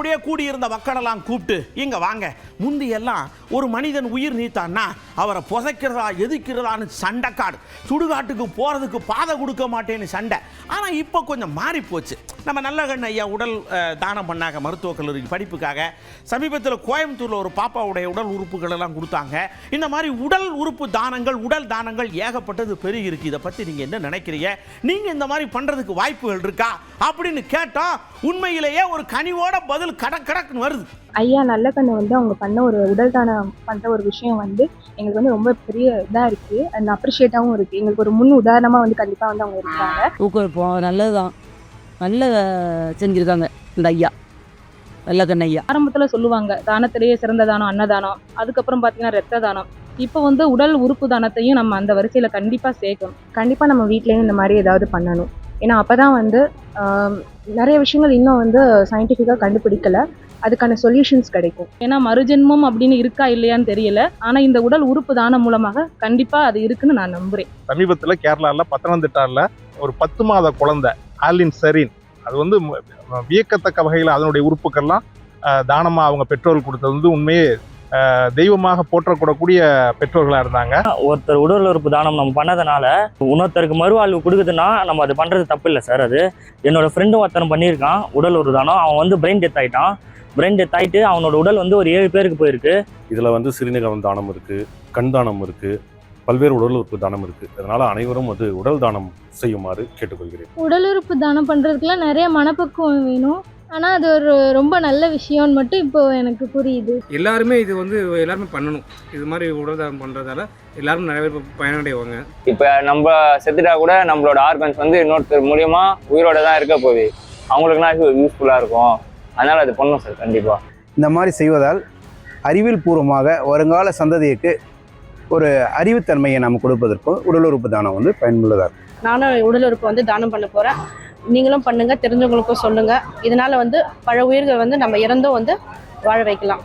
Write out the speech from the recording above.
அப்படியே கூடியிருந்த மக்களெல்லாம் கூப்பிட்டு இங்கே வாங்க, முந்தியெல்லாம் ஒரு மனிதன் உயிர் நீத்தான்னா அவரை புதைக்கிறதா எதிர்க்கிறதான்னு சண்டைக்காடு, சுடுகாட்டுக்கு போகிறதுக்கு பாதை கொடுக்க மாட்டேன்னு சண்டை. ஆனால் இப்போ கொஞ்சம் மாறி போச்சு. நம்ம நல்லகண்ண ஐயா உடல் தானம் பண்ணாங்க மருத்துவக் கல்லூரி படிப்புக்காக. சமீபத்தில் கோயம்புத்தூரில் ஒரு பாப்பாவுடைய உடல் உறுப்புகள் எல்லாம் கொடுத்தாங்க. இந்த மாதிரி உடல் உறுப்பு தானங்கள், உடல் தானங்கள் ஏகப்பட்டது பெருகி இருக்கு. இதை பற்றி நீங்கள் என்ன நினைக்கிறீங்க? நீங்கள் இந்த மாதிரி பண்ணுறதுக்கு வாய்ப்புகள் இருக்கா அப்படின்னு கேட்டால் உண்மையிலேயே ஒரு கனிவோட பதில் கடக்குன்னு வருது. ஐயா நல்லகண்ணு வந்து அவங்க பண்ண ஒரு உடல் தானம் பண்ணுற ஒரு விஷயம் வந்து எங்களுக்கு வந்து ரொம்ப பெரிய இதாக இருக்குது, அண்ட் அப்ரிஷியேட்டாகவும் இருக்குது. எங்களுக்கு ஒரு முன் உதாரணமாக வந்து கண்டிப்பாக வந்து அவங்க இருக்காங்க. ஊக்குவிப்போம், நல்லதுதான், நல்ல செஞ்சுருக்காங்க இந்த ஐயா நல்லகண்ணு ஐயா. ஆரம்பத்தில் சொல்லுவாங்க தானத்திலேயே சிறந்த தானம் அன்னதானம், அதுக்கப்புறம் பார்த்தீங்கன்னா ரத்த தானம். இப்போ வந்து உடல் உறுப்பு தானத்தையும் நம்ம அந்த வரிசையில் கண்டிப்பாக சேர்க்கணும். கண்டிப்பாக நம்ம வீட்லேயும் இந்த மாதிரி ஏதாவது பண்ணணும். ஏன்னா அப்போ தான் வந்து நிறைய விஷயங்கள் இன்னும் வந்து சயின்டிஃபிக்காக கண்டுபிடிக்கல, அதுக்கான சொல்யூஷன்ஸ் கிடைக்கும். ஏன்னா மறுஜென்மம் அப்படின்னு இருக்கா இல்லையான்னு தெரியல, ஆனால் இந்த உடல் உறுப்பு தானம் மூலமாக கண்டிப்பாக அது இருக்குன்னு நான் நம்புகிறேன். சமீபத்தில் கேரளாவில் பத்தனந்திட்டாவில் ஒரு 10 மாத குழந்தை ஆலின் செரீன், அது வந்து வியக்கத்தக்க வகையில் அதனுடைய உறுப்புக்கள்லாம் தானமாக அவங்க பெற்றோர்கள் கொடுத்தது வந்து உண்மையே தெய்வமாக போற்றக்கூடக்கூடிய பெற்றோர்களாக இருந்தாங்க. ஒருத்தர் உடல் உறுப்பு தானம் நம்ம பண்ணதுனால இன்னொருத்தருக்கு மறுவாழ்வு கொடுக்குதுன்னா நம்ம அது பண்ணுறது தப்பு இல்லை சார். அது என்னோட ஃப்ரெண்டும் ஒருத்தன் பண்ணியிருக்கான் உடல் உறுப்பு தானம். அவன் வந்து பிரெயின் டெத் ஆகிட்டான். பிரெயின் டெத் ஆகிட்டு அவனோட உடல் வந்து ஒரு 7 பேருக்கு போயிருக்கு. இதில் வந்து சிறுநீரகம் தானம் இருக்குது, கண் தானம் இருக்குது, பல்வேறு உடல் உறுப்பு தானம் இருக்குது. அதனால் அனைவரும் அது உடல் தானம் செய்யுமாறு கேட்டுக்கொள்கிறேன். உடல் உறுப்பு தானம் பண்ணுறதுக்குலாம் நிறைய மனப்பக்குவம் வேணும். ஆனால் அது ஒரு ரொம்ப நல்ல விஷயம்னு மட்டும் இப்போ எனக்கு புரியுது. எல்லாருமே இது வந்து எல்லாருமே பண்ணணும். இது மாதிரி உடல் தானம் பண்ணுறதால எல்லாரும் நிறைய பேர் பயனடைவாங்க. இப்போ நம்ம செத்துட்டா கூட நம்மளோட ஆர்கன்ஸ் வந்து இன்னொருத்தர் மூலியமா உயிரோட தான் இருக்க போகுது. அவங்களுக்குலாம் யூஸ்ஃபுல்லாக இருக்கும். அதனால் அது பண்ணணும் சார். கண்டிப்பாக இந்த மாதிரி செய்வதால் அறிவியல் பூர்வமாக வருங்கால சந்ததிக்கு ஒரு அறிவுத்தன்மையை நம்ம கொடுப்பதற்கும் உடல் உறுப்பு தானம் வந்து பயனுள்ளதாக இருக்கும். நானும் உடல் உறுப்பு வந்து தானம் பண்ண போகிறேன். நீங்களும் பண்ணுங்கள், தெரிஞ்சவங்களுக்கும் சொல்லுங்கள். இதனால் வந்து பல உயிர்கள் வந்து நம்ம இறந்தும் வந்து வாழ வைக்கலாம்.